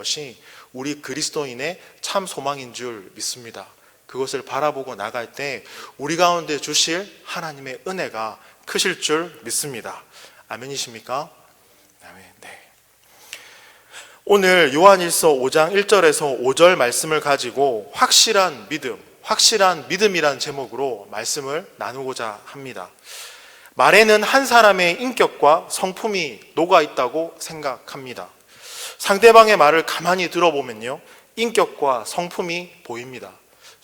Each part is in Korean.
것이 우리 그리스도인의 참 소망인 줄 믿습니다. 그것을 바라보고 나갈 때 우리 가운데 주실 하나님의 은혜가 크실 줄 믿습니다. 아멘이십니까? 아멘. 네. 오늘 요한일서 5장 1절에서 5절 말씀을 가지고 확실한 믿음이란 제목으로 말씀을 나누고자 합니다. 말에는 한 사람의 인격과 성품이 녹아 있다고 생각합니다. 상대방의 말을 가만히 들어보면요, 인격과 성품이 보입니다.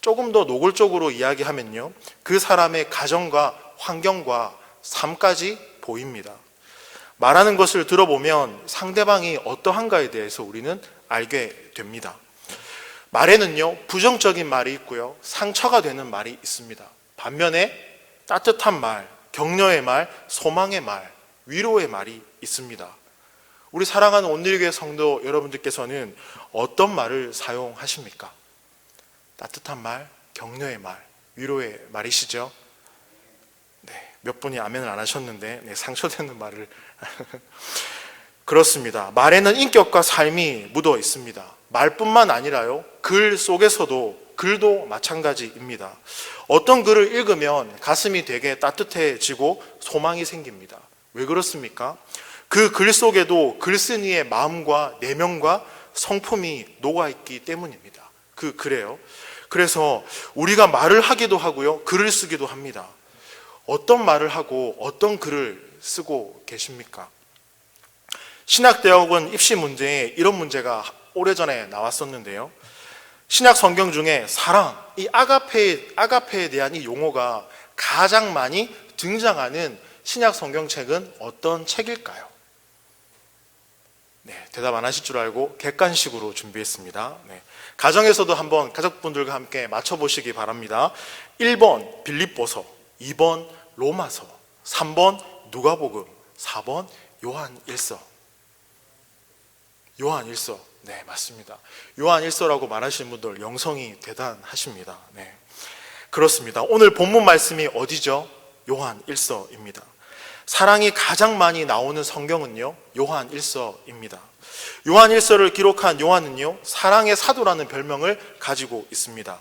조금 더 노골적으로 이야기하면요, 그 사람의 가정과 환경과 삶까지 보입니다. 말하는 것을 들어보면 상대방이 어떠한가에 대해서 우리는 알게 됩니다. 말에는요, 부정적인 말이 있고요, 상처가 되는 말이 있습니다. 반면에 따뜻한 말, 격려의 말, 소망의 말, 위로의 말이 있습니다. 우리 사랑하는 온누리교회 성도 여러분들께서는 어떤 말을 사용하십니까? 따뜻한 말, 격려의 말, 위로의 말이시죠? 네, 몇 분이 아멘을 안 하셨는데, 네, 상처되는 말을. 그렇습니다. 말에는 인격과 삶이 묻어 있습니다. 말뿐만 아니라요, 글 속에서도, 글도 마찬가지입니다. 어떤 글을 읽으면 가슴이 되게 따뜻해지고 소망이 생깁니다. 왜 그렇습니까? 그 글 속에도 글쓴이의 마음과 내면과 성품이 녹아있기 때문입니다. 그래요. 그래서 우리가 말을 하기도 하고요, 글을 쓰기도 합니다. 어떤 말을 하고 어떤 글을 쓰고 계십니까? 신학대학원 입시 문제에 이런 문제가 오래전에 나왔었는데요, 신약 성경 중에 사랑, 이 아가페에 대한 이 용어가 가장 많이 등장하는 신약 성경책은 어떤 책일까요? 네, 대답 안 하실 줄 알고 객관식으로 준비했습니다. 네, 가정에서도 한번 가족분들과 함께 맞춰보시기 바랍니다. 1번 빌립보서, 2번 로마서, 3번 누가복음, 4번 요한일서. 요한일서. 네, 맞습니다. 요한일서라고 말하시는 분들 영성이 대단하십니다. 네, 그렇습니다. 오늘 본문 말씀이 어디죠? 요한일서입니다. 사랑이 가장 많이 나오는 성경은요, 요한일서입니다. 요한일서를 기록한 요한은요, 사랑의 사도라는 별명을 가지고 있습니다.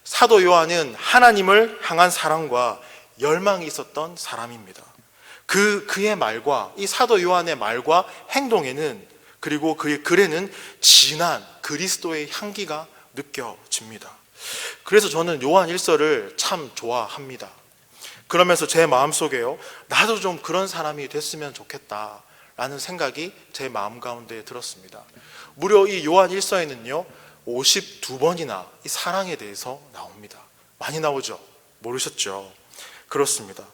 사도 요한은 하나님을 향한 사랑과 열망이 있었던 사람입니다. 그의 말과, 이 사도 요한의 말과 행동에는, 그리고 그의 글에는 진한 그리스도의 향기가 느껴집니다. 그래서 저는 요한일서를 참 좋아합니다. 그러면서 제 마음속에요, 나도 좀 그런 사람이 됐으면 좋겠다라는 생각이 제 마음 가운데 들었습니다. 무려 이 요한일서에는요, 52번이나 이 사랑에 대해서 나옵니다. 많이 나오죠? 모르셨죠? 그렇습니다.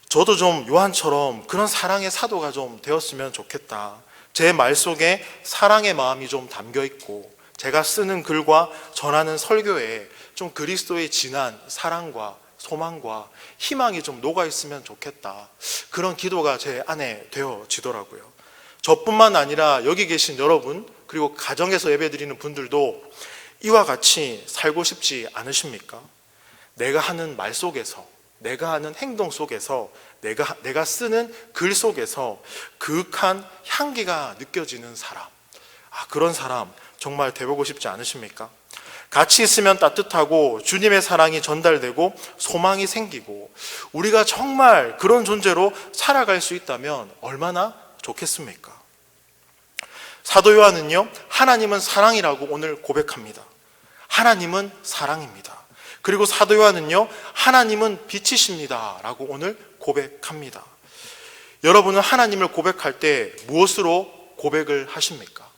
저도 좀 요한처럼 그런 사랑의 사도가 좀 되었으면 좋겠다. 제 말 속에 사랑의 마음이 좀 담겨 있고, 제가 쓰는 글과 전하는 설교에 좀 그리스도의 진한 사랑과 소망과 희망이 좀 녹아 있으면 좋겠다. 그런 기도가 제 안에 되어지더라고요. 저뿐만 아니라 여기 계신 여러분, 그리고 가정에서 예배드리는 분들도 이와 같이 살고 싶지 않으십니까? 내가 하는 말 속에서, 내가 하는 행동 속에서, 내가 쓰는 글 속에서 그윽한 향기가 느껴지는 사람, 그런 사람 정말 되보고 싶지 않으십니까? 같이 있으면 따뜻하고 주님의 사랑이 전달되고 소망이 생기고 우리가 정말 그런 존재로 살아갈 수 있다면 얼마나 좋겠습니까? 사도 요한은요, 하나님은 사랑이라고 오늘 고백합니다. 하나님은 사랑입니다. 그리고 사도 요한은요, 하나님은 빛이십니다 라고 오늘 고백합니다. 여러분은 하나님을 고백할 때 무엇으로 고백을 하십니까?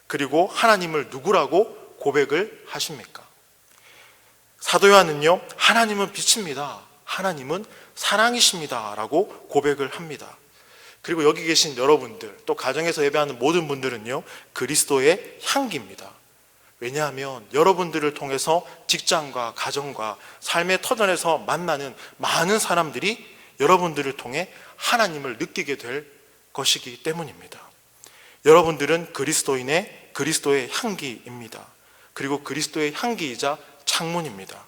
그리고 하나님을 누구라고 고백을 하십니까? 사도 요한은요, 하나님은 빛입니다, 하나님은 사랑이십니다 라고 고백을 합니다. 그리고 여기 계신 여러분들, 또 가정에서 예배하는 모든 분들은요, 그리스도의 향기입니다. 왜냐하면 여러분들을 통해서 직장과 가정과 삶의 터전에서 만나는 많은 사람들이 여러분들을 통해 하나님을 느끼게 될 것이기 때문입니다. 여러분들은 그리스도의 향기입니다. 그리고 그리스도의 향기이자 창문입니다.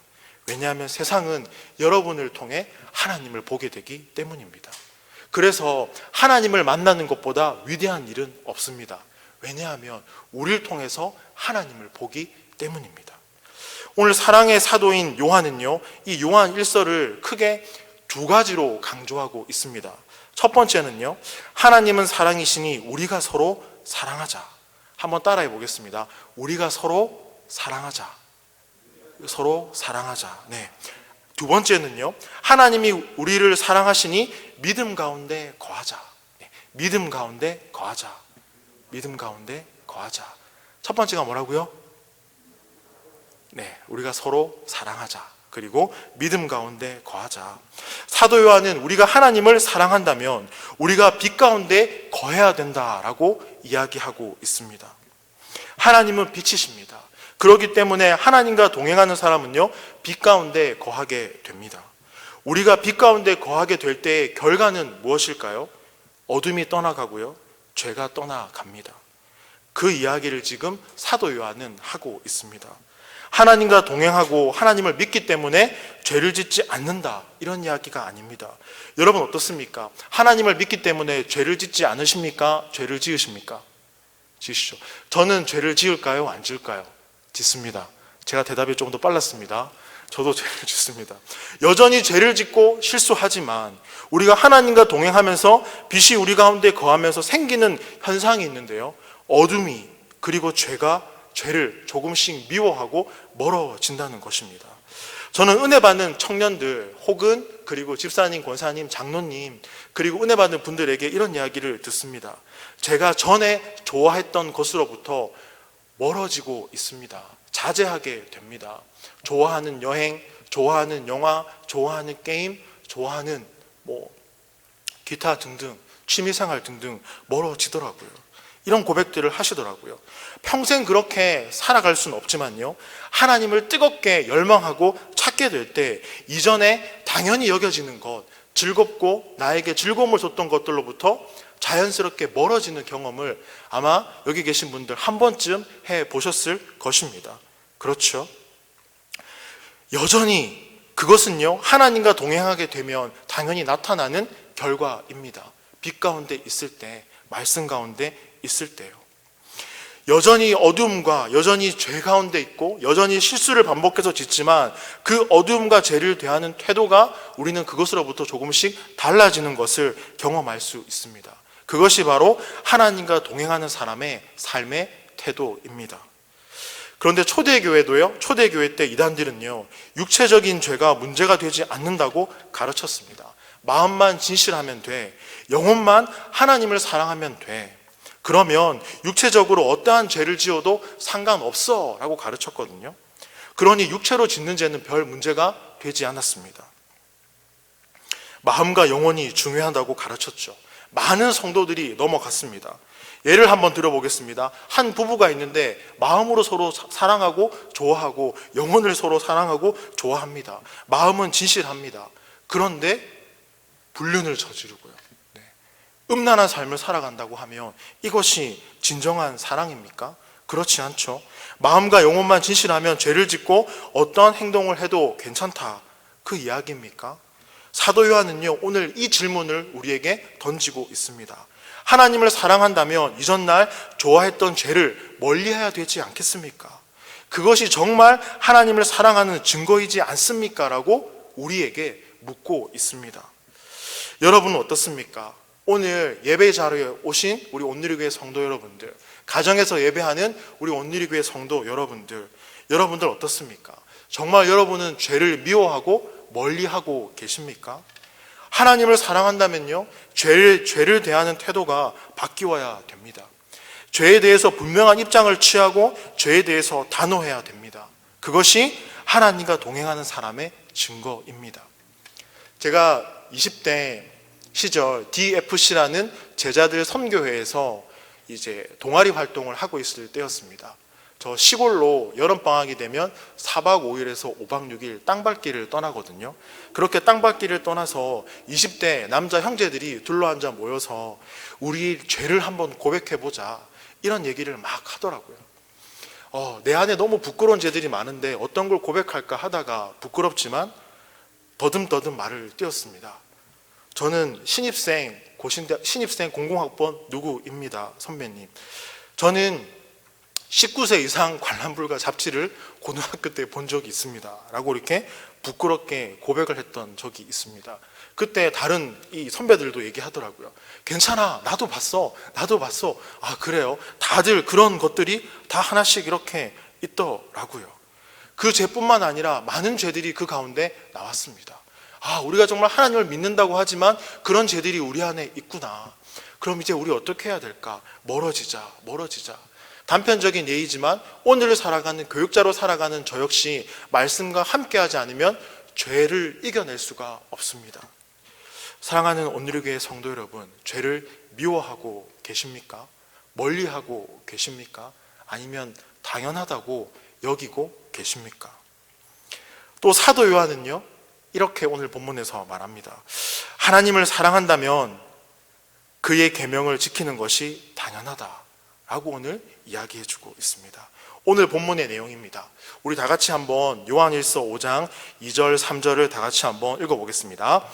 왜냐하면 세상은 여러분을 통해 하나님을 보게 되기 때문입니다. 그래서 하나님을 만나는 것보다 위대한 일은 없습니다. 왜냐하면 우리를 통해서 하나님을 보기 때문입니다. 오늘 사랑의 사도인 요한은요, 이 요한 1서를 크게 두 가지로 강조하고 있습니다. 첫 번째는요, 하나님은 사랑이시니 우리가 서로 사랑하자. 한번 따라해 보겠습니다. 우리가 서로 사랑하자. 서로 사랑하자. 네. 두 번째는요, 하나님이 우리를 사랑하시니 믿음 가운데 거하자. 네. 믿음 가운데 거하자. 믿음 가운데 거하자. 첫 번째가 뭐라고요? 네, 우리가 서로 사랑하자. 그리고 믿음 가운데 거하자. 사도 요한은 우리가 하나님을 사랑한다면 우리가 빛 가운데 거해야 된다라고 이야기하고 있습니다. 하나님은 빛이십니다. 그렇기 때문에 하나님과 동행하는 사람은요, 빛 가운데 거하게 됩니다. 우리가 빛 가운데 거하게 될 때의 결과는 무엇일까요? 어둠이 떠나가고요, 죄가 떠나갑니다. 그 이야기를 지금 사도 요한은 하고 있습니다. 하나님과 동행하고 하나님을 믿기 때문에 죄를 짓지 않는다, 이런 이야기가 아닙니다. 여러분 어떻습니까? 하나님을 믿기 때문에 죄를 짓지 않으십니까? 죄를 지으십니까? 지으시죠. 저는 죄를 지을까요? 안 지을까요? 짓습니다. 제가 대답이 조금 더 빨랐습니다. 저도 죄를 짓습니다. 여전히 죄를 짓고 실수하지만 우리가 하나님과 동행하면서 빛이 우리 가운데 거하면서 생기는 현상이 있는데요, 어둠이, 그리고 죄를 조금씩 미워하고 멀어진다는 것입니다. 저는 은혜 받는 청년들 혹은 그리고 집사님, 권사님, 장로님, 그리고 은혜 받는 분들에게 이런 이야기를 듣습니다. 제가 전에 좋아했던 것으로부터 멀어지고 있습니다. 자제하게 됩니다. 좋아하는 여행, 좋아하는 영화, 좋아하는 게임, 좋아하는 기타 등등 취미생활 등등 멀어지더라고요. 이런 고백들을 하시더라고요. 평생 그렇게 살아갈 수는 없지만요, 하나님을 뜨겁게 열망하고 찾게 될 때 이전에 당연히 여겨지는 것, 즐겁고 나에게 즐거움을 줬던 것들로부터 자연스럽게 멀어지는 경험을 아마 여기 계신 분들 한 번쯤 해보셨을 것입니다. 그렇죠? 여전히 그것은요, 하나님과 동행하게 되면 당연히 나타나는 결과입니다. 빛 가운데 있을 때, 말씀 가운데 있을 때요. 여전히 어두움과 여전히 죄 가운데 있고 여전히 실수를 반복해서 짓지만 그 어두움과 죄를 대하는 태도가 우리는 그것으로부터 조금씩 달라지는 것을 경험할 수 있습니다. 그것이 바로 하나님과 동행하는 사람의 삶의 태도입니다. 그런데 초대교회도요, 초대교회 때 이단들은요, 육체적인 죄가 문제가 되지 않는다고 가르쳤습니다. 마음만 진실하면 돼. 영혼만 하나님을 사랑하면 돼. 그러면 육체적으로 어떠한 죄를 지어도 상관없어 라고 가르쳤거든요. 그러니 육체로 짓는 죄는 별 문제가 되지 않았습니다. 마음과 영혼이 중요하다고 가르쳤죠. 많은 성도들이 넘어갔습니다. 예를 한번 들어보겠습니다. 한 부부가 있는데 마음으로 서로 사랑하고 좋아하고 영혼을 서로 사랑하고 좋아합니다. 마음은 진실합니다. 그런데 불륜을 저지르고요, 음란한 삶을 살아간다고 하면 이것이 진정한 사랑입니까? 그렇지 않죠. 마음과 영혼만 진실하면 죄를 짓고 어떠한 행동을 해도 괜찮다, 그 이야기입니까? 사도 요한은요, 오늘 이 질문을 우리에게 던지고 있습니다. 하나님을 사랑한다면 이전날 좋아했던 죄를 멀리해야 되지 않겠습니까? 그것이 정말 하나님을 사랑하는 증거이지 않습니까? 라고 우리에게 묻고 있습니다. 여러분은 어떻습니까? 오늘 예배 자리에 오신 우리 온누리교회 성도 여러분들, 가정에서 예배하는 우리 온누리교회 성도 여러분들 어떻습니까? 정말 여러분은 죄를 미워하고 멀리하고 계십니까? 하나님을 사랑한다면요, 죄를 대하는 태도가 바뀌어야 됩니다. 죄에 대해서 분명한 입장을 취하고 죄에 대해서 단호해야 됩니다. 그것이 하나님과 동행하는 사람의 증거입니다. 제가 20대 시절 DFC라는 제자들 선교회에서 이제 동아리 활동을 하고 있을 때였습니다. 저 시골로 여름방학이 되면 4박 5일에서 5박 6일 땅밟기를 떠나거든요. 그렇게 땅밟기를 떠나서 20대 남자 형제들이 둘러앉아 모여서 우리 죄를 한번 고백해보자, 이런 얘기를 막 하더라고요. 내 안에 너무 부끄러운 죄들이 많은데 어떤 걸 고백할까 하다가 부끄럽지만 더듬더듬 말을 띄웠습니다. 저는 신입생 공공학번 누구입니다, 선배님. 저는 19세 이상 관람불가 잡지를 고등학교 때 본 적이 있습니다 라고 이렇게 부끄럽게 고백을 했던 적이 있습니다. 그때 다른 이 선배들도 얘기하더라고요. 괜찮아, 나도 봤어. 아, 그래요? 다들 그런 것들이 다 하나씩 이렇게 있더라고요. 그 죄뿐만 아니라 많은 죄들이 그 가운데 나왔습니다. 아, 우리가 정말 하나님을 믿는다고 하지만 그런 죄들이 우리 안에 있구나. 그럼 이제 우리 어떻게 해야 될까? 멀어지자. 단편적인 예이지만 오늘을 살아가는 교육자로 살아가는 저 역시 말씀과 함께하지 않으면 죄를 이겨낼 수가 없습니다. 사랑하는 온누리교회 성도 여러분, 죄를 미워하고 계십니까? 멀리하고 계십니까? 아니면 당연하다고 여기고 계십니까? 또 사도 요한은요, 이렇게 오늘 본문에서 말합니다. 하나님을 사랑한다면 그의 계명을 지키는 것이 당연하다라고 오늘 이야기해주고 있습니다. 오늘 본문의 내용입니다. 우리 다 같이 한번 요한일서 5장 2절 3절을 다 같이 한번 읽어보겠습니다.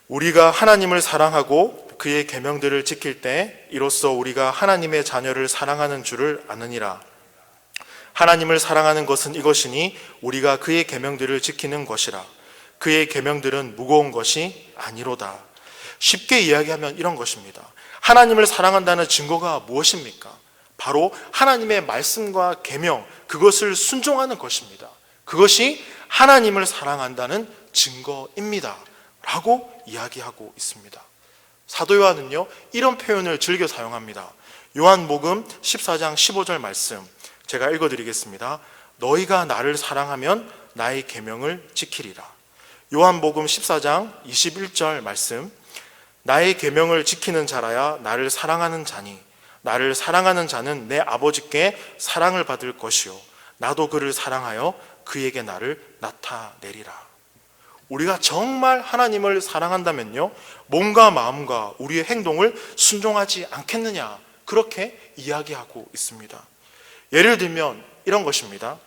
우리가 하나님을 사랑하고 그의 계명들을 지킬 때 이로써 우리가 하나님의 자녀를 사랑하는 줄을 아느니라. 하나님을 사랑하는 것은 이것이니 우리가 그의 계명들을 지키는 것이라. 그의 계명들은 무거운 것이 아니로다. 쉽게 이야기하면 이런 것입니다. 하나님을 사랑한다는 증거가 무엇입니까? 바로 하나님의 말씀과 계명, 그것을 순종하는 것입니다. 그것이 하나님을 사랑한다는 증거입니다 라고 이야기하고 있습니다. 사도 요한은요, 이런 표현을 즐겨 사용합니다. 요한복음 14장 15절 말씀 제가 읽어드리겠습니다. 너희가 나를 사랑하면 나의 계명을 지키리라. 요한복음 14장 21절 말씀 나의 계명을 지키는 자라야 나를 사랑하는 자니 나를 사랑하는 자는 내 아버지께 사랑을 받을 것이요 나도 그를 사랑하여 그에게 나를 나타내리라. 우리가 정말 하나님을 사랑한다면요, 몸과 마음과 우리의 행동을 순종하지 않겠느냐, 그렇게 이야기하고 있습니다. 예를 들면 이런 것입니다.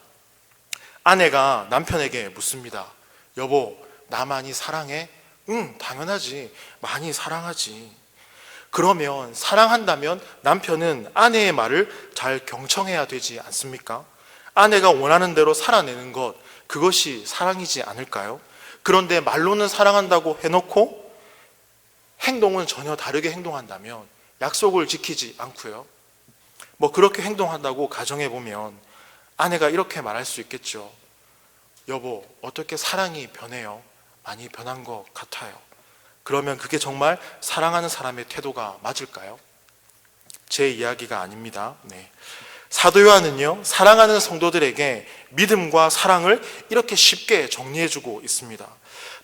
아내가 남편에게 묻습니다. 여보, 나 많이 사랑해? 응, 당연하지. 많이 사랑하지. 그러면 사랑한다면 남편은 아내의 말을 잘 경청해야 되지 않습니까? 아내가 원하는 대로 살아내는 것, 그것이 사랑이지 않을까요? 그런데 말로는 사랑한다고 해놓고 행동은 전혀 다르게 행동한다면, 약속을 지키지 않고요, 그렇게 행동한다고 가정해보면 아내가 이렇게 말할 수 있겠죠. 여보, 어떻게 사랑이 변해요? 많이 변한 것 같아요. 그러면 그게 정말 사랑하는 사람의 태도가 맞을까요? 제 이야기가 아닙니다. 사도 요한은요, 사랑하는 성도들에게 믿음과 사랑을 이렇게 쉽게 정리해주고 있습니다.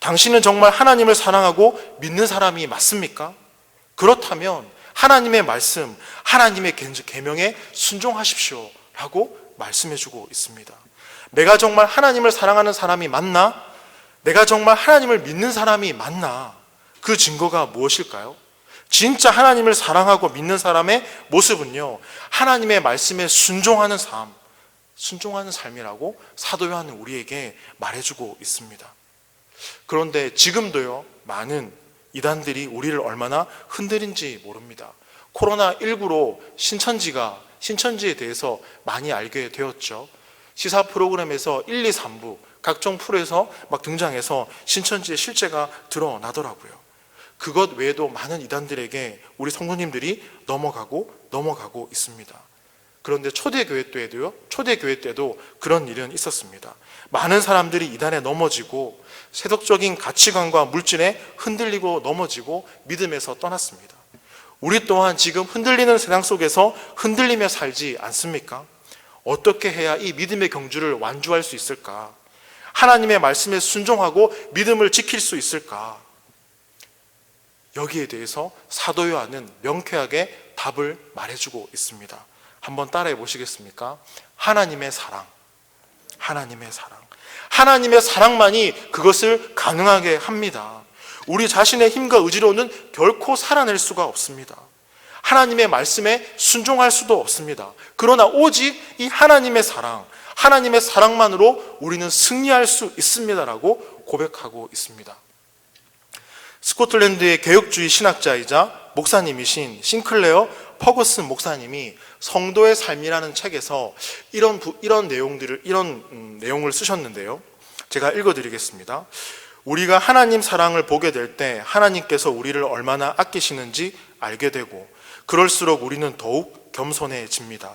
당신은 정말 하나님을 사랑하고 믿는 사람이 맞습니까? 그렇다면 하나님의 말씀, 하나님의 계명에 순종하십시오 라고 말씀해주고 있습니다. 내가 정말 하나님을 사랑하는 사람이 맞나? 내가 정말 하나님을 믿는 사람이 맞나? 그 증거가 무엇일까요? 진짜 하나님을 사랑하고 믿는 사람의 모습은요, 하나님의 말씀에 순종하는 삶, 순종하는 삶이라고 사도 요한은 우리에게 말해주고 있습니다. 그런데 지금도요, 많은 이단들이 우리를 얼마나 흔들인지 모릅니다. 코로나19로 신천지에 대해서 많이 알게 되었죠. 시사 프로그램에서 1, 2, 3부 각종 프로에서 막 등장해서 신천지의 실제가 드러나더라고요. 그것 외에도 많은 이단들에게 우리 성도님들이 넘어가고 있습니다. 그런데 초대교회 때도 그런 일은 있었습니다. 많은 사람들이 이단에 넘어지고 세속적인 가치관과 물질에 흔들리고 넘어지고 믿음에서 떠났습니다. 우리 또한 지금 흔들리는 세상 속에서 흔들리며 살지 않습니까? 어떻게 해야 이 믿음의 경주를 완주할 수 있을까? 하나님의 말씀에 순종하고 믿음을 지킬 수 있을까? 여기에 대해서 사도 요한은 명쾌하게 답을 말해주고 있습니다. 한번 따라해 보시겠습니까? 하나님의 사랑. 하나님의 사랑만이 그것을 가능하게 합니다. 우리 자신의 힘과 의지로는 결코 살아낼 수가 없습니다. 하나님의 말씀에 순종할 수도 없습니다. 그러나 오직 이 하나님의 사랑만으로 우리는 승리할 수 있습니다라고 고백하고 있습니다. 스코틀랜드의 개혁주의 신학자이자 목사님이신 싱클레어 퍼거슨 목사님이 성도의 삶이라는 책에서 이런 내용을 쓰셨는데요. 제가 읽어드리겠습니다. 우리가 하나님 사랑을 보게 될 때 하나님께서 우리를 얼마나 아끼시는지 알게 되고, 그럴수록 우리는 더욱 겸손해집니다.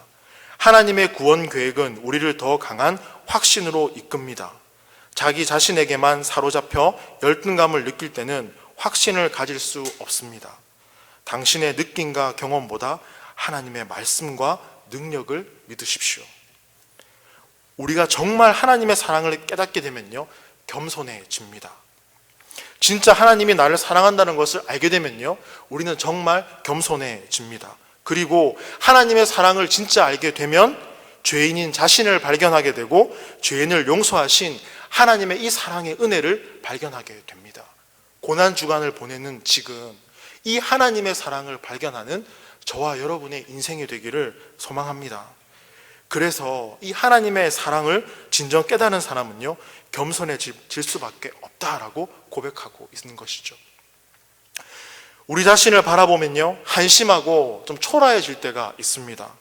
하나님의 구원 계획은 우리를 더 강한 확신으로 이끕니다. 자기 자신에게만 사로잡혀 열등감을 느낄 때는 확신을 가질 수 없습니다. 당신의 느낌과 경험보다 하나님의 말씀과 능력을 믿으십시오. 우리가 정말 하나님의 사랑을 깨닫게 되면요, 겸손해집니다. 진짜 하나님이 나를 사랑한다는 것을 알게 되면요, 우리는 정말 겸손해집니다. 그리고 하나님의 사랑을 진짜 알게 되면 죄인인 자신을 발견하게 되고, 죄인을 용서하신 하나님의 이 사랑의 은혜를 발견하게 됩니다. 고난주간을 보내는 지금 이 하나님의 사랑을 발견하는 저와 여러분의 인생이 되기를 소망합니다. 그래서 이 하나님의 사랑을 진정 깨닫는 사람은요, 겸손해질 수밖에 없다라고 고백하고 있는 것이죠. 우리 자신을 바라보면요, 한심하고 좀 초라해질 때가 있습니다.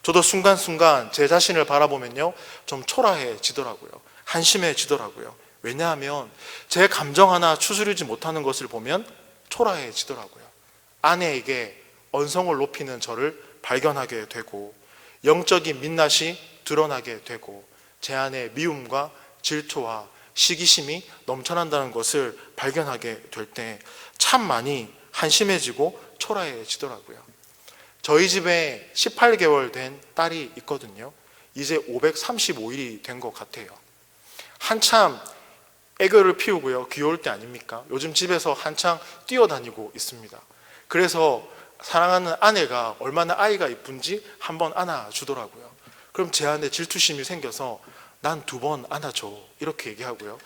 저도 순간순간 제 자신을 바라보면요, 좀 초라해지더라고요. 한심해지더라고요. 왜냐하면 제 감정 하나 추스르지 못하는 것을 보면 초라해지더라고요. 아내에게 언성을 높이는 저를 발견하게 되고, 영적인 민낯이 드러나게 되고, 제 안에 미움과 질투와 시기심이 넘쳐난다는 것을 발견하게 될 때 참 많이 한심해지고 초라해지더라고요. 저희 집에 18개월 된 딸이 있거든요. 이제 535일이 된 것 같아요. 한참 애교를 피우고요, 귀여울 때 아닙니까? 요즘 집에서 한창 뛰어다니고 있습니다. 그래서 사랑하는 아내가 얼마나 아이가 이쁜지 한번 안아주더라고요. 그럼 제 안에 질투심이 생겨서 난 2번 안아줘 이렇게 얘기하고요.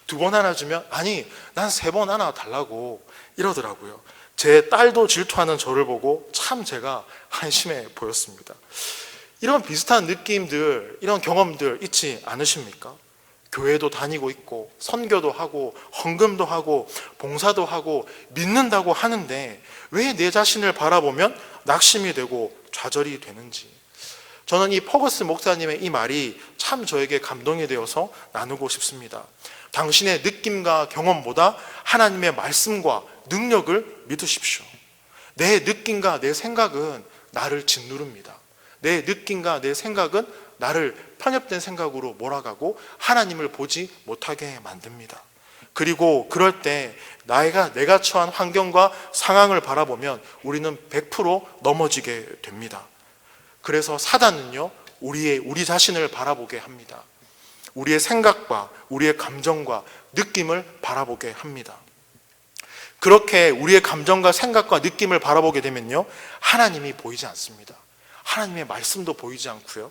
2번 안아주면 아니 난 3번 안아달라고 이러더라고요. 제 딸도 질투하는 저를 보고 참 제가 한심해 보였습니다. 이런 비슷한 느낌들, 이런 경험들 있지 않으십니까? 교회도 다니고 있고 선교도 하고 헌금도 하고 봉사도 하고 믿는다고 하는데 왜 내 자신을 바라보면 낙심이 되고 좌절이 되는지, 저는 이 퍼거스 목사님의 이 말이 참 저에게 감동이 되어서 나누고 싶습니다. 당신의 느낌과 경험보다 하나님의 말씀과 능력을 믿으십시오. 내 느낌과 내 생각은 나를 짓누릅니다. 내 느낌과 내 생각은 나를 편협된 생각으로 몰아가고 하나님을 보지 못하게 만듭니다. 그리고 그럴 때 내가 처한 환경과 상황을 바라보면 우리는 100% 넘어지게 됩니다. 그래서 사단은요, 우리 자신을 바라보게 합니다. 우리의 생각과 우리의 감정과 느낌을 바라보게 합니다. 그렇게 우리의 감정과 생각과 느낌을 바라보게 되면요, 하나님이 보이지 않습니다. 하나님의 말씀도 보이지 않고요,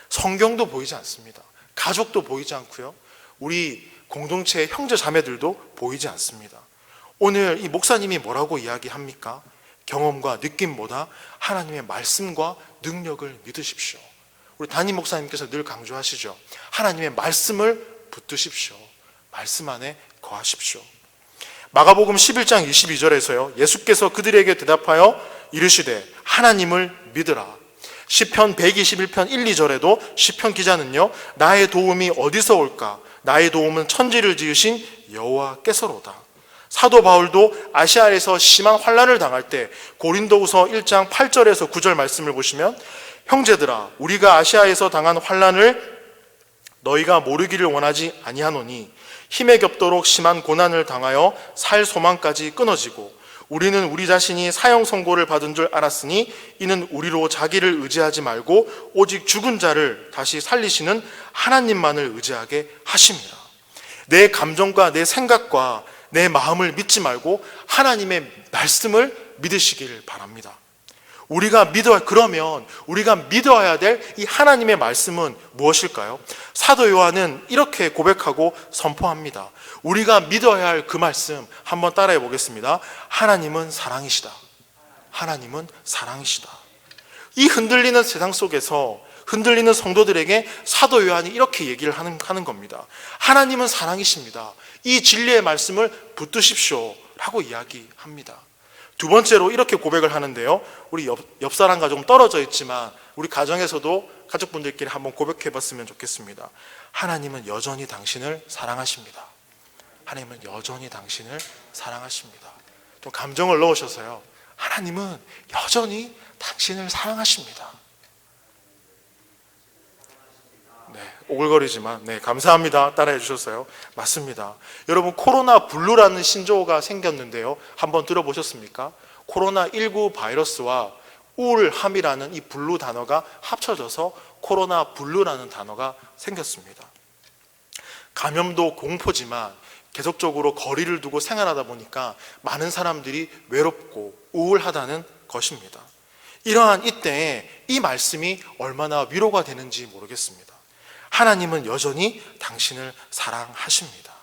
성경도 보이지 않습니다. 가족도 보이지 않고요, 우리 공동체의 형제 자매들도 보이지 않습니다. 오늘 이 목사님이 뭐라고 이야기합니까? 경험과 느낌보다 하나님의 말씀과 능력을 믿으십시오. 우리 담임 목사님께서 늘 강조하시죠. 하나님의 말씀을 붙드십시오. 말씀 안에 거하십시오. 마가복음 11장 22절에서요, 예수께서 그들에게 대답하여 이르시되 하나님을 믿으라. 시편 121편 1, 2절에도 시편 기자는요, 나의 도움이 어디서 올까? 나의 도움은 천지를 지으신 여호와께서로다. 사도 바울도 아시아에서 심한 환난을 당할 때 고린도후서 1장 8절에서 9절 말씀을 보시면, 형제들아 우리가 아시아에서 당한 환난을 너희가 모르기를 원하지 아니하노니 힘에 겹도록 심한 고난을 당하여 살 소망까지 끊어지고, 우리는 우리 자신이 사형 선고를 받은 줄 알았으니 이는 우리로 자기를 의지하지 말고 오직 죽은 자를 다시 살리시는 하나님만을 의지하게 하십니다. 내 감정과 내 생각과 내 마음을 믿지 말고 하나님의 말씀을 믿으시길 바랍니다. 그러면 우리가 믿어야 될 이 하나님의 말씀은 무엇일까요? 사도 요한은 이렇게 고백하고 선포합니다. 우리가 믿어야 할 그 말씀 한번 따라해 보겠습니다. 하나님은 사랑이시다. 하나님은 사랑이시다. 이 흔들리는 세상 속에서 흔들리는 성도들에게 사도 요한이 이렇게 얘기를 하는 겁니다. 하나님은 사랑이십니다. 이 진리의 말씀을 붙드십시오 라고 이야기합니다. 두 번째로 이렇게 고백을 하는데요. 우리 옆 사람과 조금 떨어져 있지만 우리 가정에서도 가족분들끼리 한번 고백해 봤으면 좋겠습니다. 하나님은 여전히 당신을 사랑하십니다. 하나님은 여전히 당신을 사랑하십니다. 좀 감정을 넣으셔서요. 하나님은 여전히 당신을 사랑하십니다. 네, 오글거리지만 네, 감사합니다. 따라해 주셨어요. 맞습니다. 여러분, 코로나 블루라는 신조어가 생겼는데요. 한번 들어보셨습니까? 코로나19 바이러스와 우울함이라는 이 블루 단어가 합쳐져서 코로나 블루라는 단어가 생겼습니다. 감염도 공포지만 계속적으로 거리를 두고 생활하다 보니까 많은 사람들이 외롭고 우울하다는 것입니다. 이러한 이때에 이 말씀이 얼마나 위로가 되는지 모르겠습니다. 하나님은 여전히 당신을 사랑하십니다.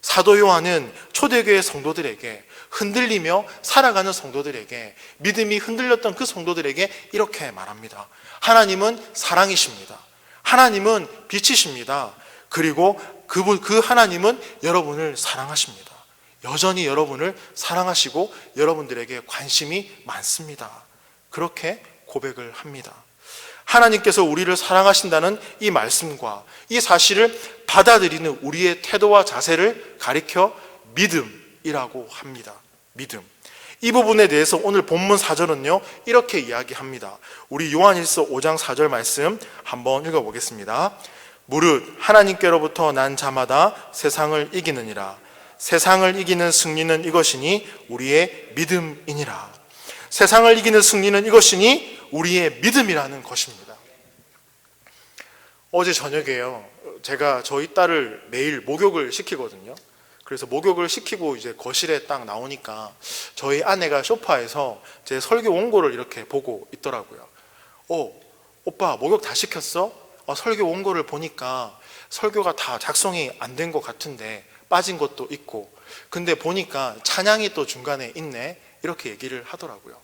사도 요한은 초대교회 성도들에게, 흔들리며 살아가는 성도들에게, 믿음이 흔들렸던 그 성도들에게 이렇게 말합니다. 하나님은 사랑이십니다. 하나님은 빛이십니다. 그리고 그 하나님은 여러분을 사랑하십니다. 여전히 여러분을 사랑하시고 여러분들에게 관심이 많습니다. 그렇게 고백을 합니다. 하나님께서 우리를 사랑하신다는 이 말씀과 이 사실을 받아들이는 우리의 태도와 자세를 가리켜 믿음이라고 합니다. 믿음. 이 부분에 대해서 오늘 본문 4절은요 이렇게 이야기합니다. 우리 요한일서 5장 4절 말씀 한번 읽어보겠습니다. 무릇 하나님께로부터 난 자마다 세상을 이기느니라. 세상을 이기는 승리는 이것이니 우리의 믿음이니라. 세상을 이기는 승리는 이것이니 우리의 믿음이라는 것입니다. 어제 저녁에요, 제가 저희 딸을 매일 목욕을 시키거든요. 그래서 목욕을 시키고 이제 거실에 딱 나오니까 저희 아내가 소파에서 제 설교 원고를 이렇게 보고 있더라고요. 오빠 목욕 다 시켰어? 설교 원고를 보니까 설교가 다 작성이 안 된 것 같은데 빠진 것도 있고, 근데 보니까 찬양이 또 중간에 있네, 이렇게 얘기를 하더라고요.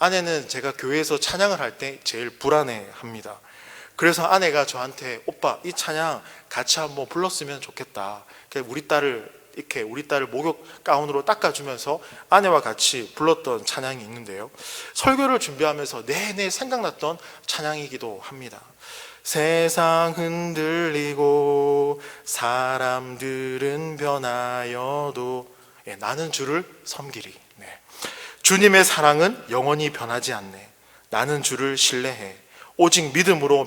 아내는 제가 교회에서 찬양을 할 때 제일 불안해합니다. 그래서 아내가 저한테 오빠 이 찬양 같이 한번 불렀으면 좋겠다. 우리 딸을 목욕 가운으로 닦아주면서 아내와 같이 불렀던 찬양이 있는데요. 설교를 준비하면서 내내 생각났던 찬양이기도 합니다. 세상 흔들리고 사람들은 변하여도 나는 주를 섬기리. 주님의 사랑은 영원히 변하지 않네. 나는 주를 신뢰해. 오직 믿음으로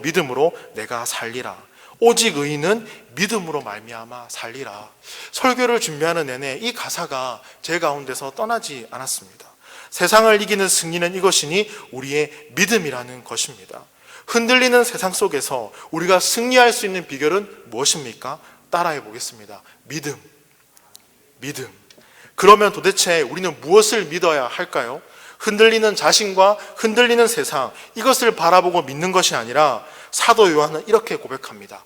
내가 살리라. 오직 의인은 믿음으로 말미암아 살리라. 설교를 준비하는 내내 이 가사가 제 가운데서 떠나지 않았습니다. 세상을 이기는 승리는 이것이니 우리의 믿음이라는 것입니다. 흔들리는 세상 속에서 우리가 승리할 수 있는 비결은 무엇입니까? 따라해 보겠습니다. 믿음. 그러면 도대체 우리는 무엇을 믿어야 할까요? 흔들리는 자신과 흔들리는 세상, 이것을 바라보고 믿는 것이 아니라 사도 요한은 이렇게 고백합니다.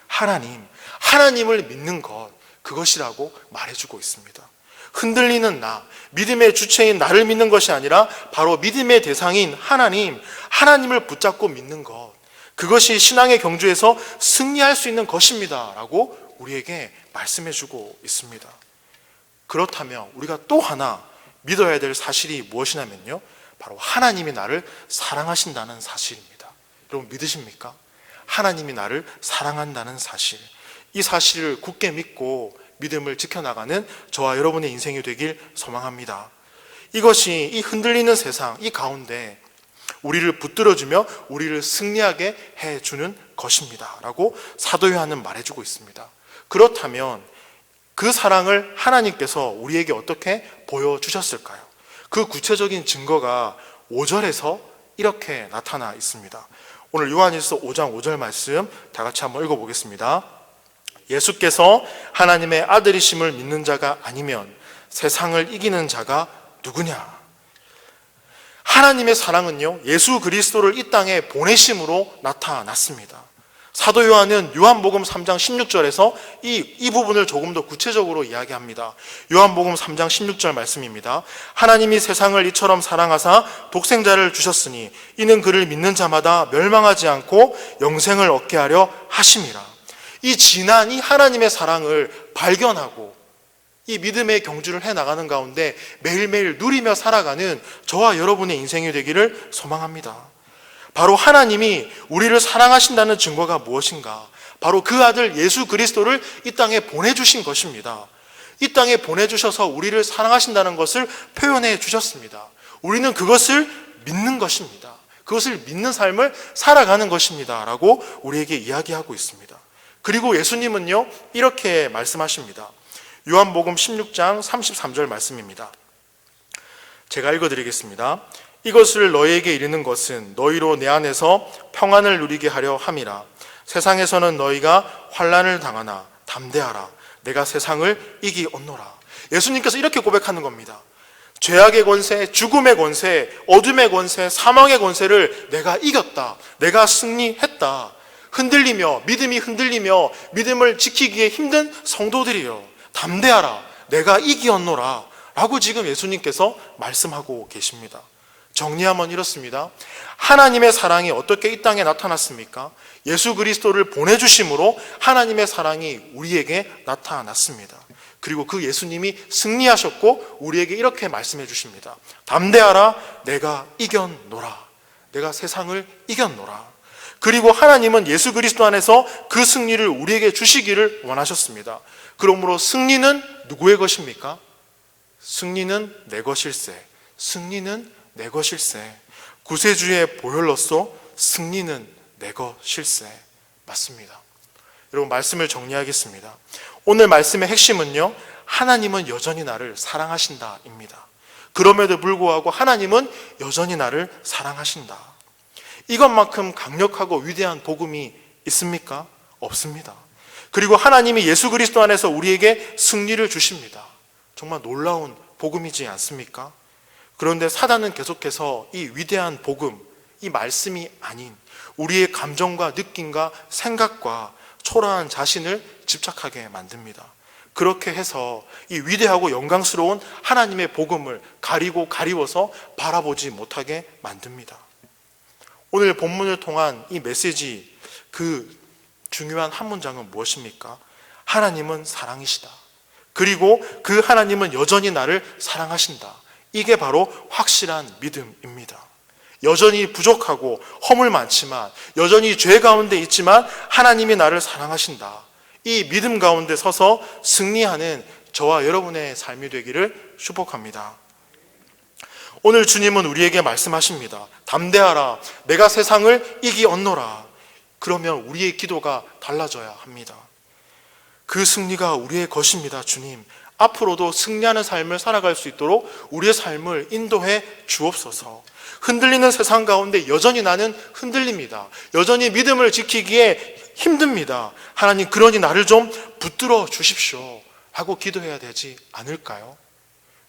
하나님을 믿는 것, 그것이라고 말해주고 있습니다. 흔들리는 나, 믿음의 주체인 나를 믿는 것이 아니라 바로 믿음의 대상인 하나님을 붙잡고 믿는 것, 그것이 신앙의 경주에서 승리할 수 있는 것입니다 라고 우리에게 말씀해주고 있습니다. 그렇다면 우리가 또 하나 믿어야 될 사실이 무엇이냐면요, 바로 하나님이 나를 사랑하신다는 사실입니다. 여러분 믿으십니까? 하나님이 나를 사랑한다는 사실, 이 사실을 굳게 믿고 믿음을 지켜나가는 저와 여러분의 인생이 되길 소망합니다. 이것이 이 흔들리는 세상 이 가운데 우리를 붙들어주며 우리를 승리하게 해주는 것입니다 라고 사도 요한은 말해주고 있습니다. 그렇다면 그 사랑을 하나님께서 우리에게 어떻게 보여주셨을까요? 그 구체적인 증거가 5절에서 이렇게 나타나 있습니다. 오늘 요한일서 5장 5절 말씀 다 같이 한번 읽어보겠습니다. 예수께서 하나님의 아들이심을 믿는 자가 아니면 세상을 이기는 자가 누구냐? 하나님의 사랑은요, 예수 그리스도를 이 땅에 보내심으로 나타났습니다. 사도 요한은 요한복음 3장 16절에서 이 부분을 조금 더 구체적으로 이야기합니다. 요한복음 3장 16절 말씀입니다. 하나님이 세상을 이처럼 사랑하사 독생자를 주셨으니 이는 그를 믿는 자마다 멸망하지 않고 영생을 얻게 하려 하심이라. 이 진한 이 하나님의 사랑을 발견하고 이 믿음의 경주를 해나가는 가운데 매일매일 누리며 살아가는 저와 여러분의 인생이 되기를 소망합니다. 바로 하나님이 우리를 사랑하신다는 증거가 무엇인가? 바로 그 아들 예수 그리스도를 이 땅에 보내주신 것입니다. 이 땅에 보내주셔서 우리를 사랑하신다는 것을 표현해 주셨습니다. 우리는 그것을 믿는 것입니다. 그것을 믿는 삶을 살아가는 것입니다 라고 우리에게 이야기하고 있습니다. 그리고 예수님은요 이렇게 말씀하십니다. 요한복음 16장 33절 말씀입니다. 제가 읽어드리겠습니다. 이것을 너희에게 이르는 것은 너희로 내 안에서 평안을 누리게 하려 함이라. 세상에서는 너희가 환난을 당하나 담대하라. 내가 세상을 이기었노라. 예수님께서 이렇게 고백하는 겁니다. 죄악의 권세, 죽음의 권세, 어둠의 권세, 사망의 권세를 내가 이겼다. 내가 승리했다. 믿음이 흔들리며 믿음을 지키기에 힘든 성도들이여, 담대하라. 내가 이기었노라. 라고 지금 예수님께서 말씀하고 계십니다. 정리하면 이렇습니다. 하나님의 사랑이 어떻게 이 땅에 나타났습니까? 예수 그리스도를 보내주심으로 하나님의 사랑이 우리에게 나타났습니다. 그리고 그 예수님이 승리하셨고 우리에게 이렇게 말씀해 주십니다. 담대하라. 내가 이겼노라. 내가 세상을 이겼노라. 그리고 하나님은 예수 그리스도 안에서 그 승리를 우리에게 주시기를 원하셨습니다. 그러므로 승리는 누구의 것입니까? 승리는 내 것일세. 승리는 내 것일세. 구세주의 보혈로서 승리는 내 것일세. 맞습니다. 여러분, 말씀을 정리하겠습니다. 오늘 말씀의 핵심은요, 하나님은 여전히 나를 사랑하신다입니다. 그럼에도 불구하고 하나님은 여전히 나를 사랑하신다. 이것만큼 강력하고 위대한 복음이 있습니까? 없습니다. 그리고 하나님이 예수 그리스도 안에서 우리에게 승리를 주십니다. 정말 놀라운 복음이지 않습니까? 그런데 사단은 계속해서 이 위대한 복음, 이 말씀이 아닌 우리의 감정과 느낌과 생각과 초라한 자신을 집착하게 만듭니다. 그렇게 해서 이 위대하고 영광스러운 하나님의 복음을 가리워서 바라보지 못하게 만듭니다. 오늘 본문을 통한 이 메시지, 그 중요한 한 문장은 무엇입니까? 하나님은 사랑이시다. 그리고 그 하나님은 여전히 나를 사랑하신다. 이게 바로 확실한 믿음입니다. 여전히 부족하고 허물 많지만, 여전히 죄 가운데 있지만 하나님이 나를 사랑하신다. 이 믿음 가운데 서서 승리하는 저와 여러분의 삶이 되기를 축복합니다. 오늘 주님은 우리에게 말씀하십니다. 담대하라. 내가 세상을 이기었노라. 그러면 우리의 기도가 달라져야 합니다. 그 승리가 우리의 것입니다. 주님, 앞으로도 승리하는 삶을 살아갈 수 있도록 우리의 삶을 인도해 주옵소서. 흔들리는 세상 가운데 여전히 나는 흔들립니다. 여전히 믿음을 지키기에 힘듭니다. 하나님, 그러니 나를 좀 붙들어 주십시오 하고 기도해야 되지 않을까요?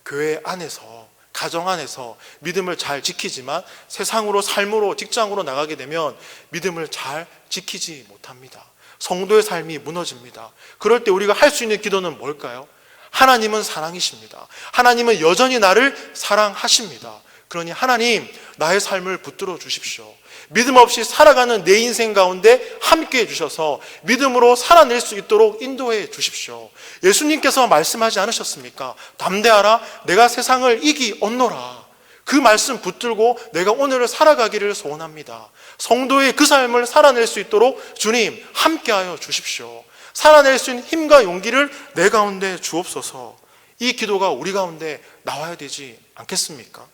교회 안에서, 가정 안에서 믿음을 잘 지키지만 세상으로, 삶으로, 직장으로 나가게 되면 믿음을 잘 지키지 못합니다. 성도의 삶이 무너집니다. 그럴 때 우리가 할 수 있는 기도는 뭘까요? 하나님은 사랑이십니다. 하나님은 여전히 나를 사랑하십니다. 그러니 하나님, 나의 삶을 붙들어 주십시오. 믿음 없이 살아가는 내 인생 가운데 함께해 주셔서 믿음으로 살아낼 수 있도록 인도해 주십시오. 예수님께서 말씀하지 않으셨습니까? 담대하라. 내가 세상을 이기었노라. 그 말씀 붙들고 내가 오늘을 살아가기를 소원합니다. 성도의 그 삶을 살아낼 수 있도록 주님 함께하여 주십시오. 살아낼 수 있는 힘과 용기를 내 가운데 주옵소서. 이 기도가 우리 가운데 나와야 되지 않겠습니까?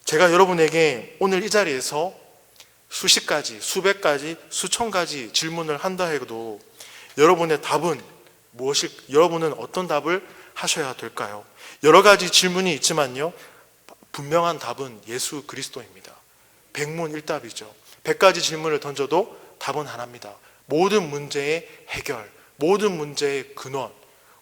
제가 여러분에게 오늘 이 자리에서 수십 가지, 수백 가지, 수천 가지 질문을 한다 해도 여러분의 답은 여러분은 어떤 답을 하셔야 될까요? 여러 가지 질문이 있지만요, 분명한 답은 예수 그리스도입니다. 백문일답이죠. 100가지 질문을 던져도 답은 하나입니다. 모든 문제의 해결, 모든 문제의 근원,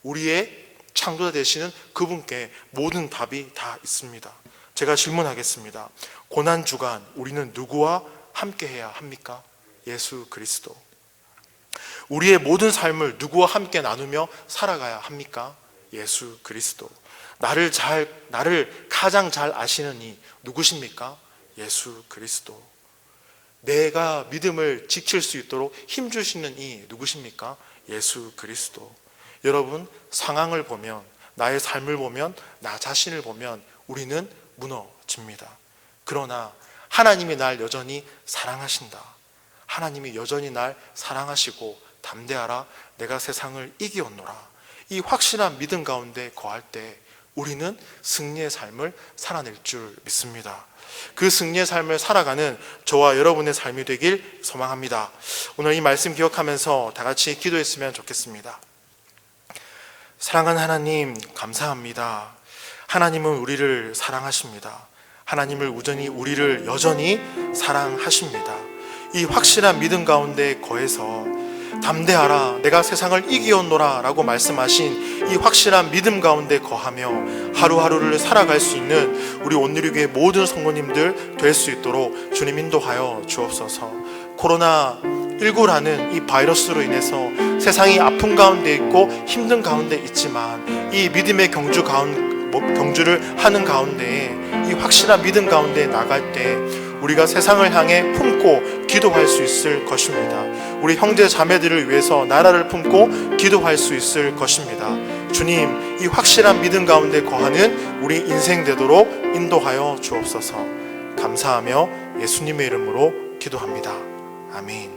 우리의 창조자 되시는 그분께 모든 답이 다 있습니다. 제가 질문하겠습니다. 고난주간 우리는 누구와 함께해야 합니까? 예수 그리스도. 우리의 모든 삶을 누구와 함께 나누며 살아가야 합니까? 예수 그리스도. 나를 가장 잘 아시는 이 누구십니까? 예수 그리스도. 내가 믿음을 지킬 수 있도록 힘주시는 이 누구십니까? 예수 그리스도. 여러분, 상황을 보면, 나의 삶을 보면, 나 자신을 보면 우리는 무너집니다. 그러나 하나님이 날 여전히 사랑하신다. 하나님이 여전히 날 사랑하시고 담대하라, 내가 세상을 이기었노라. 이 확실한 믿음 가운데 거할 때 우리는 승리의 삶을 살아낼 줄 믿습니다. 그 승리의 삶을 살아가는 저와 여러분의 삶이 되길 소망합니다. 오늘 이 말씀 기억하면서 다 같이 기도했으면 좋겠습니다. 사랑하는 하나님, 감사합니다. 하나님은 우리를 사랑하십니다. 하나님을 우리를 여전히 사랑하십니다. 이 확실한 믿음 가운데 거해서 담대하라, 내가 세상을 이기었노라 라고 말씀하신 이 확실한 믿음 가운데 거하며 하루하루를 살아갈 수 있는 우리 온누리교회 모든 성도님들 될 수 있도록 주님 인도하여 주옵소서. 코로나19라는 이 바이러스로 인해서 세상이 아픔 가운데 있고 힘든 가운데 있지만 이 믿음의 경주를 하는 가운데 이 확실한 믿음 가운데 나갈 때 우리가 세상을 향해 품고 기도할 수 있을 것입니다. 우리 형제 자매들을 위해서 나라를 품고 기도할 수 있을 것입니다. 주님, 이 확실한 믿음 가운데 거하는 우리 인생 되도록 인도하여 주옵소서. 감사하며 예수님의 이름으로 기도합니다. 아멘.